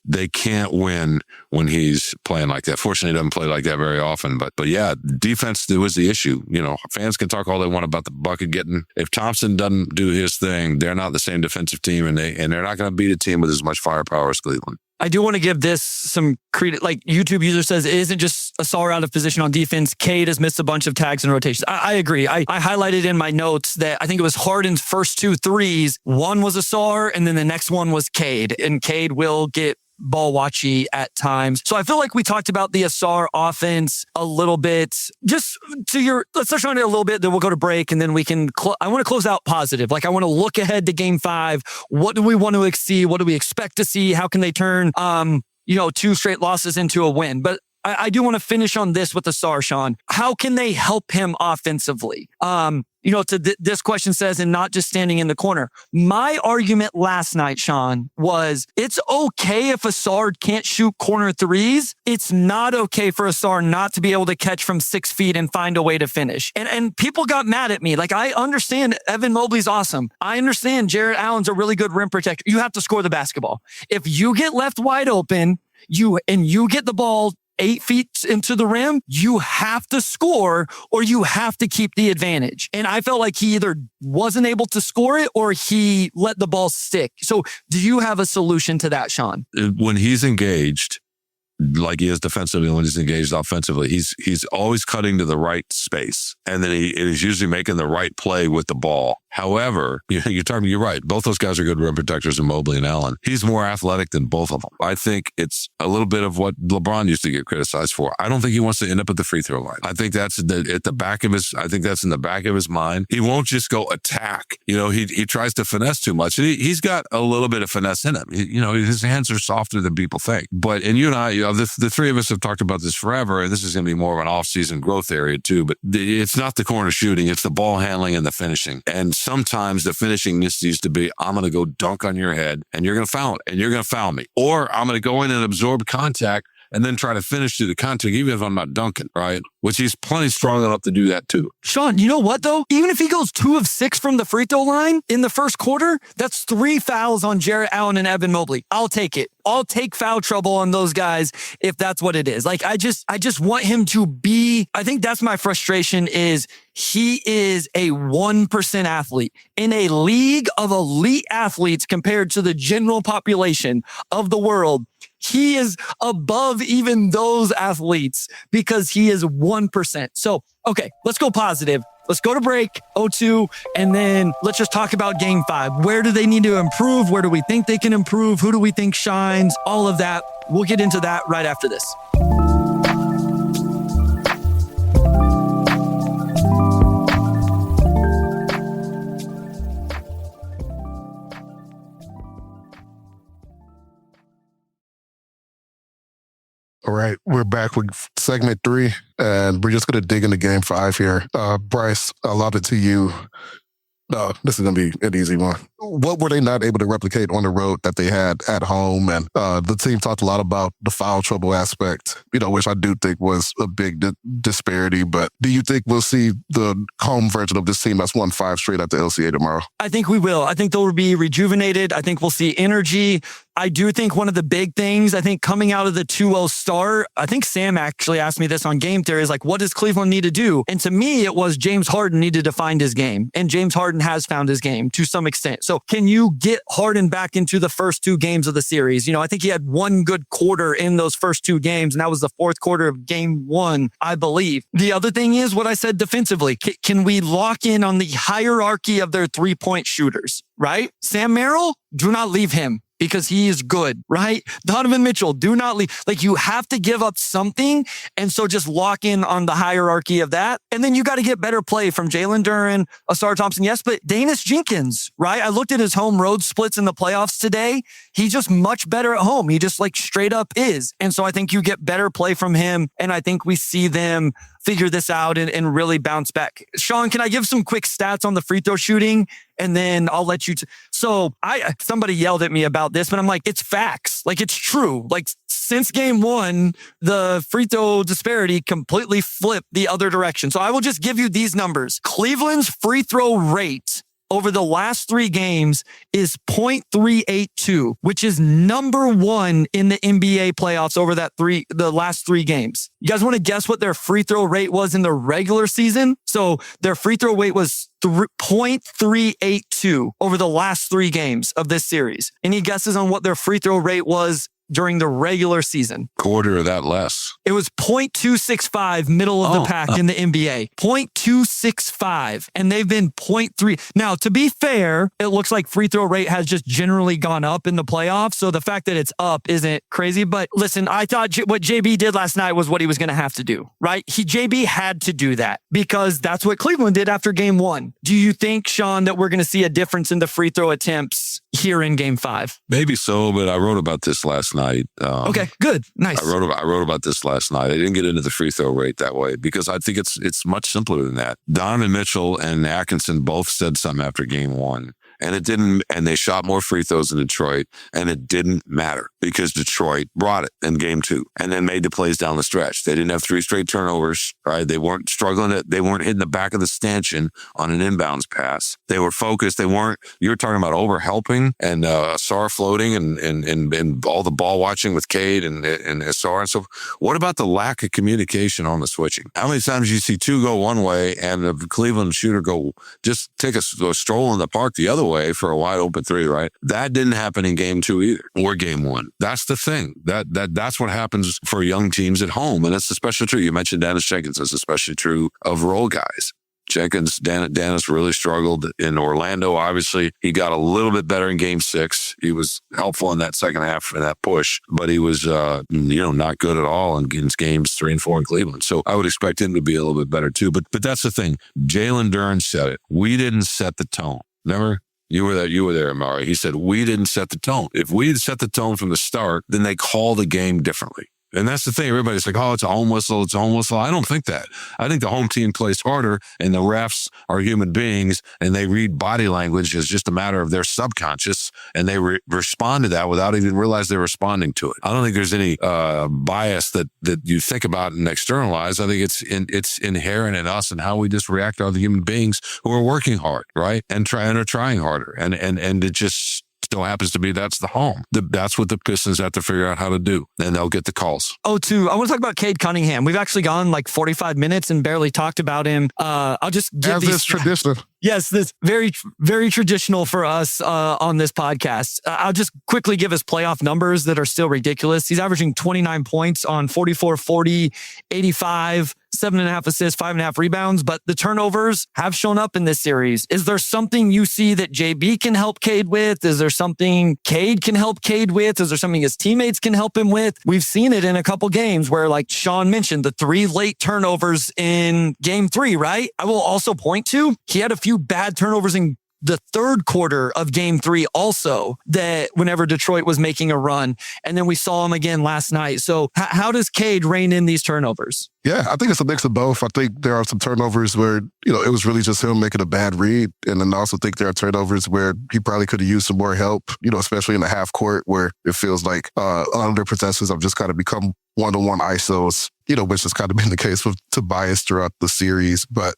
S3: they can't win when he's playing like that. Fortunately, he doesn't play like that very often. But yeah, defense was the issue. Fans can talk all they want about the bucket getting. If Thompson doesn't do his thing, they're not the same defensive team, and they're not going to beat a team with as much firepower as Cleveland.
S1: I do want to give this some credit. Like YouTube user says, it isn't just Ausar out of position on defense. Cade has missed a bunch of tags and rotations. I agree. I highlighted in my notes that I think it was Harden's first 2 threes. One was Ausar, and then the next one was Cade. And Cade will get ball watchy at times. So I feel like we talked about the Ausar offense a little bit. Just let's touch on it a little bit, then we'll go to break, and then we can, I want to close out positive. Like I want to look ahead to game 5. What do we want to see? What do we expect to see? How can they turn, 2 straight losses into a win? But I do want to finish on this with Ausar, Shawn. How can they help him offensively? This question says, and not just standing in the corner. My argument last night, Shawn, was it's okay if Ausar can't shoot corner threes. It's not okay for Ausar not to be able to catch from 6 feet and find a way to finish. And people got mad at me. Like, I understand Evan Mobley's awesome. I understand Jarrett Allen's a really good rim protector. You have to score the basketball. If you get left wide open, you get the ball 8 feet into the rim, you have to score or you have to keep the advantage. And I felt like he either wasn't able to score it or he let the ball stick. So do you have a solution to that, Shawn?
S3: When he's engaged, like he is defensively, when he's engaged offensively, he's always cutting to the right space. And then he's usually making the right play with the ball. However, you're right. Both those guys are good rim protectors in Mobley and Allen. He's more athletic than both of them. I think it's a little bit of what LeBron used to get criticized for. I don't think he wants to end up at the free throw line. I think that's at the back of that's in the back of his mind. He won't just go attack. He tries to finesse too much. And he's got a little bit of finesse in him. His hands are softer than people think. And you and I, the three of us have talked about this forever, and this is going to be more of an off-season growth area too. But it's not the corner shooting; it's the ball handling and the finishing. And sometimes the finishing needs to be, I'm going to go dunk on your head, and you're going to foul it, and you're going to foul me, or I'm going to go in and absorb contact and then try to finish through the contact, even if I'm not dunking, right? Which he's plenty strong enough to do that too.
S1: Shawn, you know what though? Even if he goes 2 of 6 from the free throw line in the first quarter, that's 3 fouls on Jarrett Allen and Evan Mobley. I'll take it. I'll take foul trouble on those guys if that's what it is. Like, I just want him to be, I think that's my frustration is he is a 1% athlete in a league of elite athletes compared to the general population of the world. He is above even those athletes because he is 1%. So, okay, let's go positive. Let's go to break, 0-2, and then let's just talk about game 5. Where do they need to improve? Where do we think they can improve? Who do we think shines? All of that. We'll get into that right after this.
S2: All right, we're back with segment 3, and we're just going to dig into game 5 here. Bryce, I'll lob it to you. This is going to be an easy one. What were they not able to replicate on the road that they had at home? And the team talked a lot about the foul trouble aspect, which I do think was a big disparity. But do you think we'll see the home version of this team that's won 5 straight at the LCA tomorrow?
S1: I think we will. I think they'll be rejuvenated. I think we'll see energy. I do think one of the big things, I think coming out of the 2-0 start, I think Sam actually asked me this on Game Theory, is like, what does Cleveland need to do? And to me, it was James Harden needed to find his game. And James Harden has found his game to some extent. So can you get Harden back into the first 2 games of the series? I think he had one good quarter in those first 2 games, and that was the 4th quarter of game 1, I believe. The other thing is what I said defensively. Can we lock in on the hierarchy of their 3-point shooters, right? Sam Merrill, do not leave him, because he is good, right? Donovan Mitchell, do not leave. Like, you have to give up something. And so just lock in on the hierarchy of that. And then you got to get better play from Jalen Duren, Ausar Thompson. Yes, but Danis Jenkins, right? I looked at his home road splits in the playoffs today. He's just much better at home. He just like straight up is. And so I think you get better play from him. And I think we see them figure this out and really bounce back. Shawn, can I give some quick stats on the free throw shooting? And then I'll let you. Somebody yelled at me about this, but I'm like, it's facts. Like, it's true. Like, since game 1, the free throw disparity completely flipped the other direction. So I will just give you these numbers. Cleveland's free throw rate over the last 3 games is 0.382, which is number 1 in the NBA playoffs over the last 3 games. You guys want to guess what their free throw rate was in the regular season? So their free throw rate was 0.382 over the last 3 games of this series. Any guesses on what their free throw rate was during the regular season?
S3: Quarter of that less.
S1: It was 0.265, middle of the pack in the NBA. 0.265, and they've been 0.3. Now, to be fair, it looks like free throw rate has just generally gone up in the playoffs, so the fact that it's up isn't crazy. But listen, I thought what JB did last night was what he was going to have to do, right? JB had to do that because that's what Cleveland did after game 1. Do you think, Shawn, that we're going to see a difference in the free throw attempts here in game 5?
S3: Maybe so, but I wrote about this last night.
S1: Okay, good. Nice.
S3: I wrote about this last night. I didn't get into the free throw rate that way because I think it's much simpler than that. Donovan Mitchell and Atkinson both said something after game 1. And it didn't, and they shot more free throws in Detroit, and it didn't matter because Detroit brought it in game 2 and then made the plays down the stretch. They didn't have 3 straight turnovers, right? They weren't they weren't hitting the back of the stanchion on an inbounds pass. They were focused. You were talking about over-helping and Ausar floating and all the ball watching with Cade and Ausar. And so what about the lack of communication on the switching? How many times do you see 2 go one way and the Cleveland shooter go take a stroll in the park the other way for a wide open 3, right? That didn't happen in game 2 either, or game 1. That's the thing. That's what happens for young teams at home. And it's especially true. You mentioned Danis Jenkins. It's especially true of role guys. Danis really struggled in Orlando. Obviously, he got a little bit better in game 6. He was helpful in that second half in that push, but he was, not good at all in games 3 and 4 in Cleveland. So I would expect him to be a little bit better too. But that's the thing. Jalen Duren said it. We didn't set the tone. Remember? You were there, Omari. He said, we didn't set the tone. If we had set the tone from the start, then they call the game differently. And that's the thing. Everybody's like, oh, it's a home whistle. It's a home whistle. I don't think that. I think the home team plays harder, and the refs are human beings, and they read body language as just a matter of their subconscious, and they respond to that without even realize they're responding to it. I don't think there's any bias that you think about and externalize. I think it's inherent in us and how we just react to other human beings who are working hard, right? And are trying harder. And it just so happens to be that's the home. That's what the Pistons have to figure out how to do, and they'll get the calls.
S1: Oh, too. I want to talk about Cade Cunningham. We've actually gone like 45 minutes and barely talked about him. I'll just give
S2: these traditional.
S1: Yes, this very, very traditional for us on this podcast. I'll just quickly give us playoff numbers that are still ridiculous. He's averaging 29 points on 44, 40, 85, 7.5 assists, 5.5 rebounds, but the turnovers have shown up in this series. Is there something you see that JB can help Cade with? Is there something Cade can help Cade with? Is there something his teammates can help him with? We've seen it in a couple games where, like Shawn mentioned, the 3 late turnovers in game 3, right? I will also point to, he had a few bad turnovers in the third quarter of game 3 also, that whenever Detroit was making a run, and then we saw him again last night. So how does Cade rein in these turnovers?
S2: Yeah, I think it's a mix of both. I think there are some turnovers where, it was really just him making a bad read. And then I also think there are turnovers where he probably could have used some more help, especially in the half court where it feels like under possessions have just kind of become one-to-one ISOs, which has kind of been the case with Tobias throughout the series. But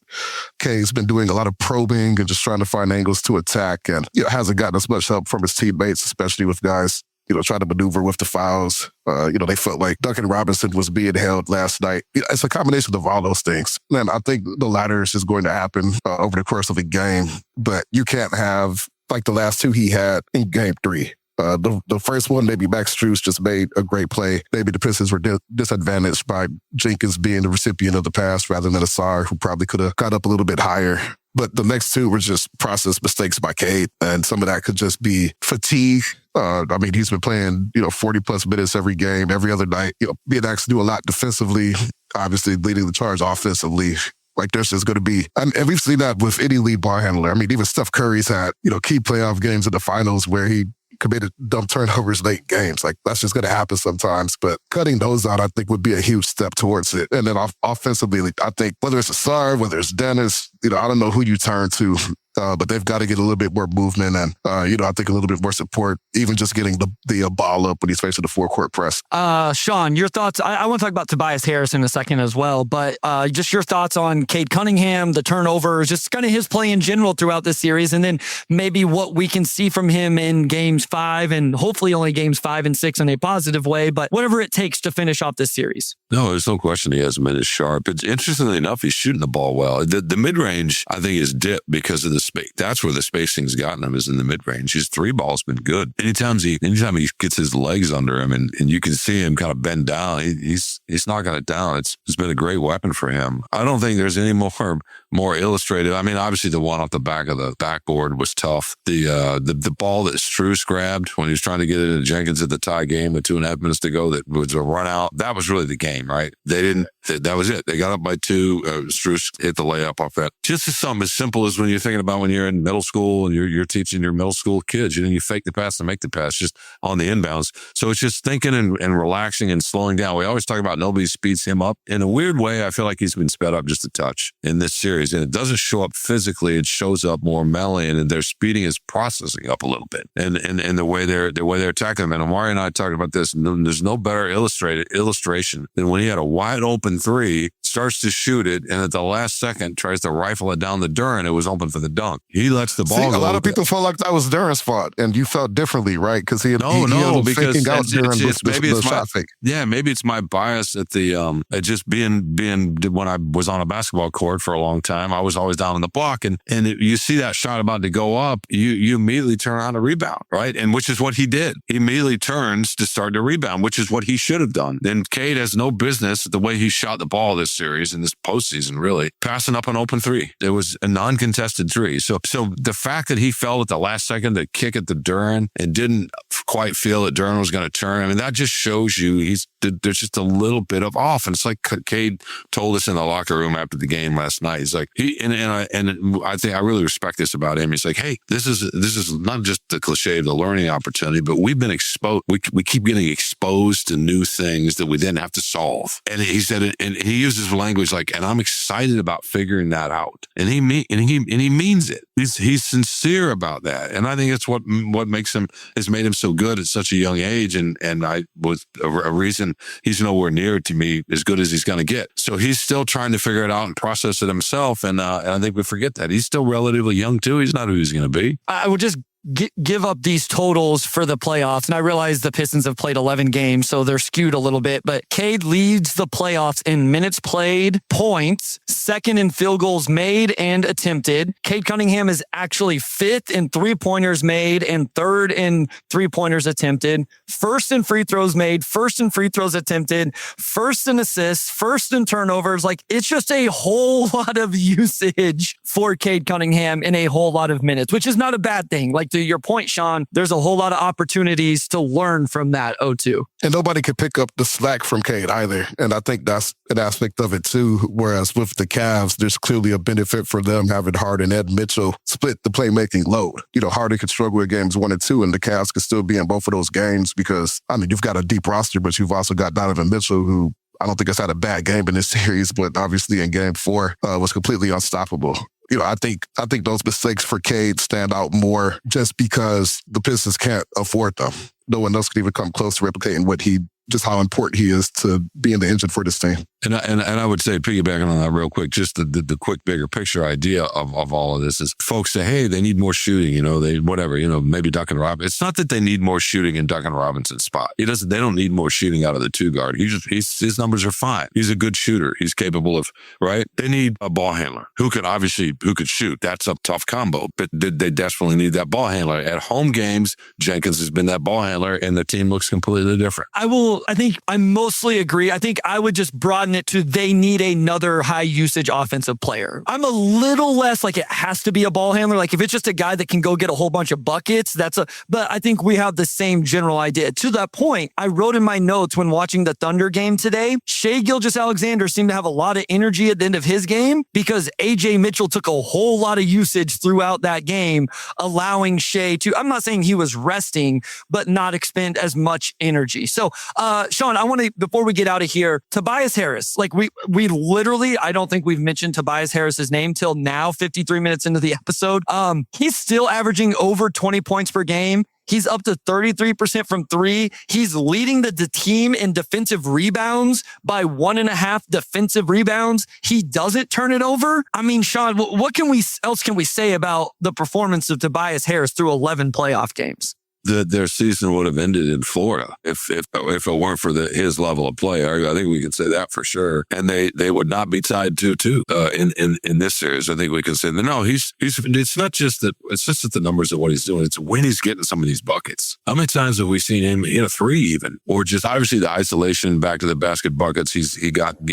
S2: Cade's been doing a lot of probing and just trying to find angles to attack, and hasn't gotten as much help from his teammates, especially with guys trying to maneuver with the fouls. They felt like Duncan Robinson was being held last night. It's a combination of all those things. And I think the latter is just going to happen over the course of a game. But you can't have like the last 2 he had in game 3. The first one, maybe Max Strus just made a great play. Maybe the Pistons were disadvantaged by Jenkins being the recipient of the pass rather than Ausar, who probably could have got up a little bit higher. But the next 2 were just process mistakes by Cade. And some of that could just be fatigue. He's been playing, 40-plus minutes every game, every other night. Being asked to do a lot defensively, obviously leading the charge offensively. Like there's just going to be, and we've seen that with any lead ball handler. Even Steph Curry's had, key playoff games in the finals where he committed dumb turnovers late games. Like that's just going to happen sometimes. But cutting those out, I think, would be a huge step towards it. And then offensively, I think whether it's Ausar, whether it's Dennis, I don't know who you turn to. But they've got to get a little bit more movement and, I think a little bit more support, even just getting the ball up when he's facing the four-court press.
S1: Shawn, your thoughts? I want to talk about Tobias Harris in a second as well, but just your thoughts on Cade Cunningham, the turnovers, just kind of his play in general throughout this series, and then maybe what we can see from him in games 5 and hopefully only games 5 and 6 in a positive way, but whatever it takes to finish off this series.
S3: No, there's no question he hasn't been as sharp. It's interestingly enough, he's shooting the ball well. The mid-range, I think, is dipped because of the space. That's where the spacing's gotten him, is in the mid-range. His 3-ball's been good. Anytime he gets his legs under him and you can see him kind of bend down, he's knocking it down. It's been a great weapon for him. I don't think there's any more illustrative. Obviously the one off the back of the backboard was tough. The ball that Strus grabbed when he was trying to get it into Jenkins at the tie game with 2.5 minutes to go, that was a run out. That was really the game, right? That was it. They got up by 2. Strus hit the layup off that. Just something as simple as when you're thinking about when you're in middle school and you're teaching your middle school kids, you fake the pass and make the pass just on the inbounds. So it's just thinking and relaxing and slowing down. We always talk about nobody speeds him up. In a weird way, I feel like he's been sped up just a touch in this series. And it doesn't show up physically. It shows up more mentally, and their speeding is processing up a little bit. And the way they're attacking him. And Omari and I talked about this. There's no better illustration than when he had a wide open 3, starts to shoot it, and at the last second tries to rifle it down the Duren. It was open for the dunk. He lets the ball go.
S2: A lot of people felt like that was Duren's fault, and you felt differently, right? Because he
S3: because
S2: faking out Duren.
S3: Maybe it's my bias at the at just being when I was on a basketball court for a long time. I was always down in the block, and you see that shot about to go up, you immediately turn around to rebound, right? And which is what he did. He immediately turns to start to rebound, which is what he should have done. Then Cade has no business, the way he shot the ball this series in this postseason, really passing up an open 3. It was a non-contested 3. So the fact that he fell at the last second to kick at the Duren and didn't quite feel that Duren was going to turn, that just shows you there's just a little bit of off. And it's like Cade told us in the locker room after the game last night. He's like, I think I really respect this about him. He's like, hey, this is not just the cliche of the learning opportunity, but we've been exposed. We keep getting exposed to new things that we then have to solve. And he said, and he uses language like, and I'm excited about figuring that out. And he means it. He's sincere about that. And I think it's what has made him so good at such a young age. And I was a reason he's nowhere near to me as good as he's going to get. So he's still trying to figure it out and process it himself. And I think we forget that. He's still relatively young too. He's not who he's going to be.
S1: I would just give up these totals for the playoffs. And I realize the Pistons have played 11 games, so they're skewed a little bit. But Cade leads the playoffs in minutes played, points, second in field goals made and attempted. Cade Cunningham is actually fifth in three-pointers made and third in three-pointers attempted, first in free throws made, first in free throws attempted, first in assists, first in turnovers. Like, it's just a whole lot of usage for Cade Cunningham in a whole lot of minutes, which is not a bad thing. Like, to your point, Shawn, there's a whole lot of opportunities to learn from that O2.
S2: And nobody could pick up the slack from Cade either. And I think that's an aspect of it too. Whereas with the Cavs, there's clearly a benefit for them having Harden and Mitchell split the playmaking load. You know, Harden could struggle with games 1 and 2, and the Cavs could still be in both of those games because, I mean, you've got a deep roster, but you've also got Donovan Mitchell, who I don't think has had a bad game in this series, but obviously in game 4 was completely unstoppable. You know, I think those mistakes for Cade stand out more just because the Pistons can't afford them. No one else could even come close to replicating just how important he is to being the engine for this team.
S3: And I would say, piggybacking on that real quick, just the quick bigger picture idea of all of this is folks say, hey, they need more shooting, maybe Duncan Robinson. It's not that they need more shooting in Duncan Robinson's spot. They don't need more shooting out of the 2 guard. His numbers are fine. He's a good shooter. He's capable of, right? They need a ball handler who could shoot. That's a tough combo, but they desperately need that ball handler. At home games, Jenkins has been that ball handler and the team looks completely different.
S1: I think I mostly agree. I think I would just broaden it to they need another high usage offensive player. I'm a little less like it has to be a ball handler. Like if it's just a guy that can go get a whole bunch of buckets, but I think we have the same general idea. To that point, I wrote in my notes when watching the Thunder game today, Shai Gilgeous-Alexander seemed to have a lot of energy at the end of his game because AJ Mitchell took a whole lot of usage throughout that game, allowing Shai to, I'm not saying he was resting, but not expend as much energy. So, Shawn, I want to, before we get out of here, Tobias Harris, like we literally, I don't think we've mentioned Tobias Harris's name till now, 53 minutes into the episode. He's still averaging over 20 points per game. He's up to 33% from 3. He's leading the team in defensive rebounds by 1.5 defensive rebounds. He doesn't turn it over. I mean, Shawn, what else can we say about the performance of Tobias Harris through 11 playoff games?
S3: Their season would have ended in Florida if it weren't for his level of play. I think we can say that for sure. And they would not be tied 2-2 in this series. I think we can say that. No, it's not just that the numbers of what he's doing. It's when he's getting some of these buckets. How many times have we seen him in a 3 even, or just obviously the isolation back to the basket buckets he got in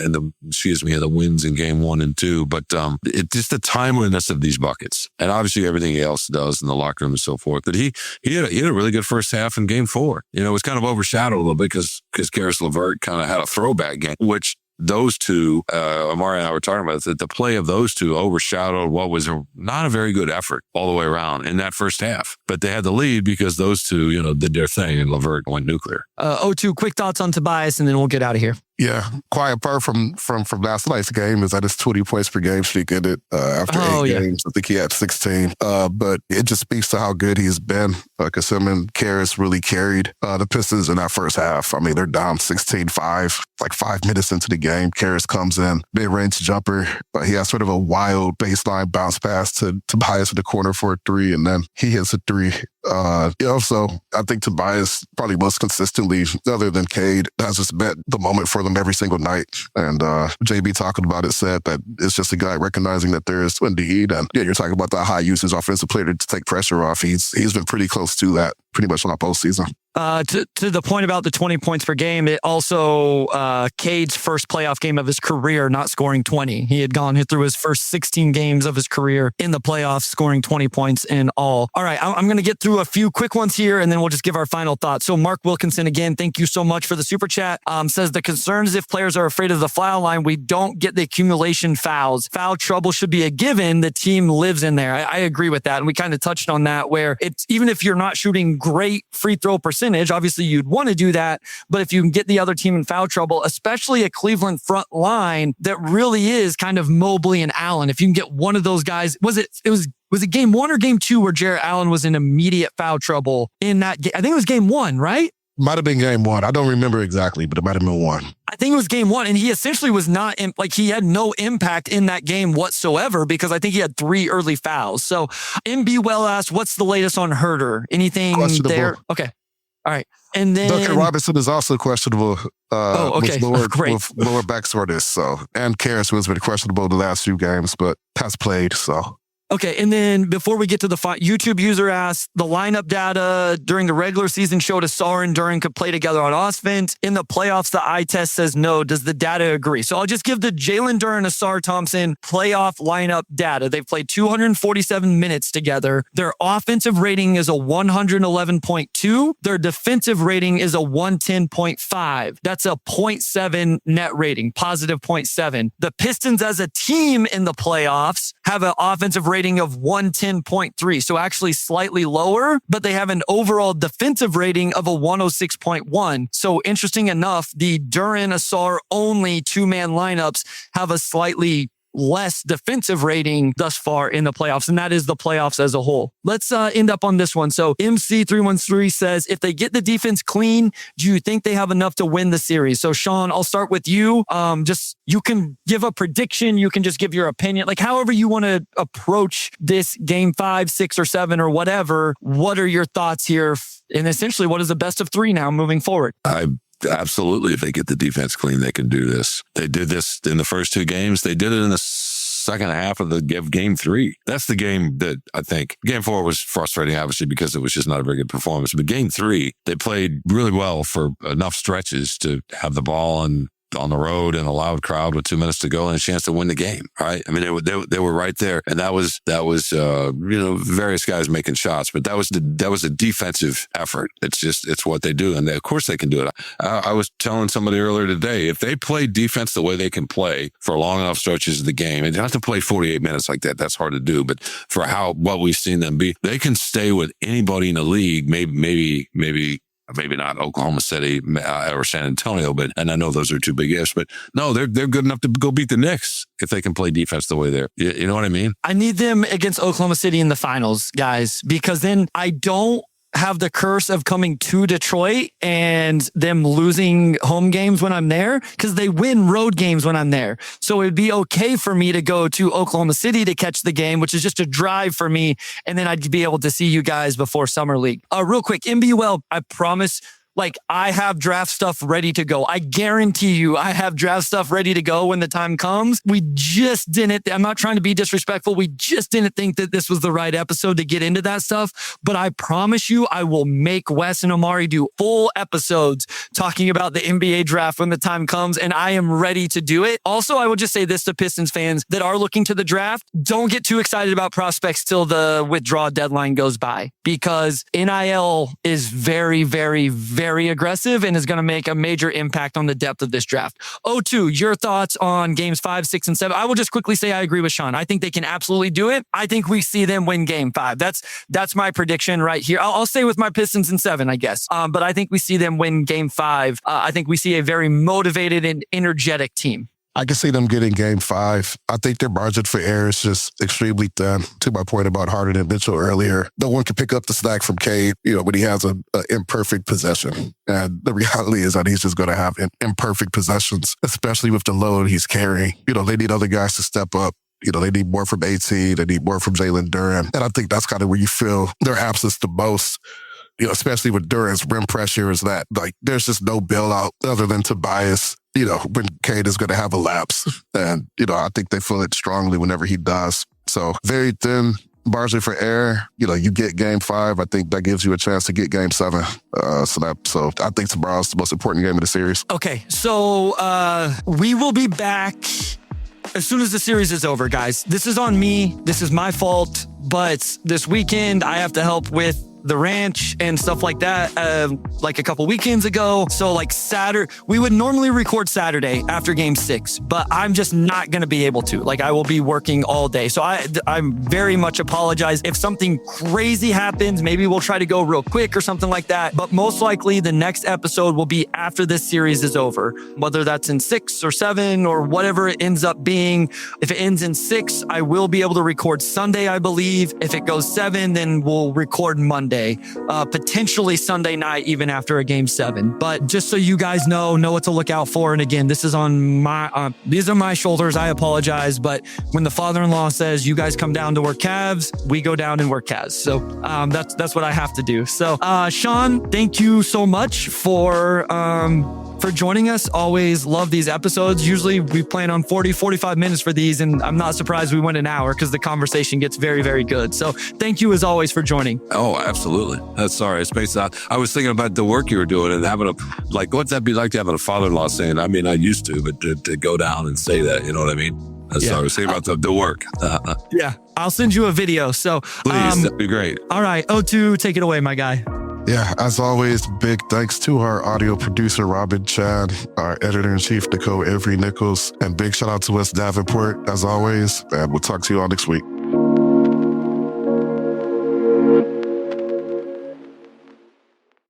S3: the wins in game 1 and 2. But it's just the timeliness of these buckets, and obviously everything else does in the locker room and so forth. That he had a really good first half in game 4. You know, it was kind of overshadowed a little bit because Karis LeVert kind of had a throwback game, which those two, Omari and I were talking about, that the play of those two overshadowed what was not a very good effort all the way around in that first half. But they had the lead because those two, did their thing and LeVert went nuclear.
S1: O2, quick thoughts on Tobias, and then we'll get out of here.
S2: Yeah, quiet part from last night's game is that his 20 points per game streak ended after 8 games. I think he had 16. But it just speaks to how good he's been. Because him and Karis really carried the Pistons in that first half. I mean, they're down 16-5, like 5 minutes into the game. Karis comes in, mid-range jumper. He has sort of a wild baseline bounce pass to Tobias in the corner for a 3, and then he hits a 3. So I think Tobias probably most consistently, other than Cade, has just met the moment for them every single night. And JB talking about it said that it's just a guy recognizing that there is a need. And yeah, you're talking about the high usage offensive player to take pressure off. He's been pretty close to that pretty much on our postseason.
S1: To the point about the 20 points per game, it also Cade's first playoff game of his career not scoring 20. He had gone through his first 16 games of his career in the playoffs, scoring 20 points in all. All right, I'm going to get through a few quick ones here, and then we'll just give our final thoughts. So Mark Wilkinson, again, thank you so much for the super chat. Says the concern is if players are afraid of the foul line, we don't get the accumulation fouls. Foul trouble should be a given. The team lives in there. I agree with that, and we kind of touched on that, where it's even if you're not shooting great free throw percentage, obviously you'd want to do that. But if you can get the other team in foul trouble, especially a Cleveland front line that really is kind of Mobley and Allen, if you can get one of those guys, was it game 1 or game 2 where Jarrett Allen was in immediate foul trouble in that game? I think it was game 1, right?
S2: Might have been game 1. I don't remember exactly, but it might have been 1.
S1: I think it was game 1, and he essentially was not he had no impact in that game whatsoever because I think he had 3 early fouls. So MB Well asked, what's the latest on Herter? Anything there? Okay. All right. And then
S2: Duncan Robinson is also questionable
S1: okay.
S2: with lower back soreness. So, and Karras has been questionable the last few games, but has played. So.
S1: Okay, and then before we get to the YouTube user asked, the lineup data during the regular season showed Ausar and Duren could play together on offense. In the playoffs, the eye test says no. Does the data agree? So I'll just give the Jalen Duren, Ausar Thompson playoff lineup data. They've played 247 minutes together. Their offensive rating is a 111.2. Their defensive rating is a 110.5. That's a 0.7 net rating, positive 0.7. The Pistons as a team in the playoffs have an offensive rating of 110.3. So actually slightly lower, but they have an overall defensive rating of a 106.1. So interesting enough, the Duren, Ausar only 2-man lineups have a slightly less defensive rating thus far in the playoffs, and that is the playoffs as a whole. Let's end up on this one. So MC313 says, if they get the defense clean, do you think they have enough to win the series? So Shawn, I'll start with you. You can give a prediction. You can just give your opinion, like however you want to approach this game 5, 6, or 7 or whatever. What are your thoughts here? And essentially, what is the best of 3 now moving forward?
S3: Absolutely, if they get the defense clean, they can do this. They did this in the first 2 games. They did it in the second half of game 3. That's the game that I think game 4 was frustrating, obviously, because it was just not a very good performance. But game 3, they played really well for enough stretches to have the ball and on the road and a loud crowd with 2 minutes to go and a chance to win the game. Right? I mean, they were right there, and that was various guys making shots, but that was a defensive effort. It's what they do, and of course they can do it. I was telling somebody earlier today, if they play defense the way they can play for long enough stretches of the game, and they don't have to play 48 minutes like that. That's hard to do, but for what we've seen them be, they can stay with anybody in the league. Maybe not Oklahoma City or San Antonio, and I know those are 2 big ifs, but no, they're good enough to go beat the Knicks if they can play defense the way they're. You know what I mean? I
S1: need them against Oklahoma City in the finals, guys, because then I don't have the curse of coming to Detroit and them losing home games when I'm there, because they win road games when I'm there. So it'd be okay for me to go to Oklahoma City to catch the game, which is just a drive for me. And then I'd be able to see you guys before Summer League. Real quick, MBUL, I promise, I have draft stuff ready to go. I guarantee you I have draft stuff ready to go when the time comes. We just didn't, I'm not trying to be disrespectful. We just didn't think that this was the right episode to get into that stuff. But I promise you, I will make Wes and Omari do full episodes talking about the NBA draft when the time comes. And I am ready to do it. Also, I will just say this to Pistons fans that are looking to the draft. Don't get too excited about prospects till the withdrawal deadline goes by, because NIL is very, very, very aggressive and is going to make a major impact on the depth of this draft. O2, your thoughts on games 5, 6, and 7? I will just quickly say I agree with Shawn. I think they can absolutely do it. I think we see them win game 5. That's my prediction right here. I'll stay with my Pistons in 7, I guess. But I think we see them win game 5. I think we see a very motivated and energetic team.
S2: I can see them getting game 5. I think their margin for error is just extremely thin. To my point about Harden and Mitchell earlier, no one can pick up the slack from Cade, when he has an imperfect possession. And the reality is that he's just going to have imperfect possessions, especially with the load he's carrying. They need other guys to step up. They need more from AT. They need more from Jalen Duren. And I think that's kind of where you feel their absence the most. Especially with Duren's rim pressure, is that there's just no bailout other than Tobias, when Cade is going to have a lapse. And, I think they feel it strongly whenever he does. So very thin margin for error. You get game 5. I think that gives you a chance to get game 7. So I think tomorrow's the most important game of the series.
S1: Okay, so we will be back as soon as the series is over, guys. This is on me. This is my fault. But this weekend, I have to help with the ranch and stuff like that, like a couple weekends ago. So like Saturday, we would normally record Saturday after game 6, but I'm just not going to be able to. Like I will be working all day. So I'm very much apologize. If something crazy happens, maybe we'll try to go real quick or something like that. But most likely the next episode will be after this series is over, whether that's in 6 or 7 or whatever it ends up being. If it ends in 6, I will be able to record Sunday, I believe. If it goes 7, then we'll record Monday. Potentially Sunday night, even after a game 7. But just so you guys know what to look out for. And again, this is on these are my shoulders. I apologize. But when the father-in-law says you guys come down to work Cavs, we go down and work Cavs. So that's what I have to do. So Shawn, thank you so much for joining us. Always love these episodes. Usually we plan on 45 minutes for these, and I'm not surprised we went an hour because the conversation gets very, very good. So thank you as always for joining.
S3: Oh, absolutely. That's sorry. It's based on, I was thinking about the work you were doing and having what's that be like to have a father-in-law saying, I mean, I used to, but to go down and say that, you know what I mean? That's what I was saying about the work.
S1: Yeah. I'll send you a video. So
S3: please, that'd be great.
S1: All right. O2, take it away, my guy.
S2: Yeah, as always, big thanks to our audio producer, Robin Chad, our editor-in-chief, Nicole Avery Nichols, and big shout out to Wes Davenport, as always, and we'll talk to you all next week.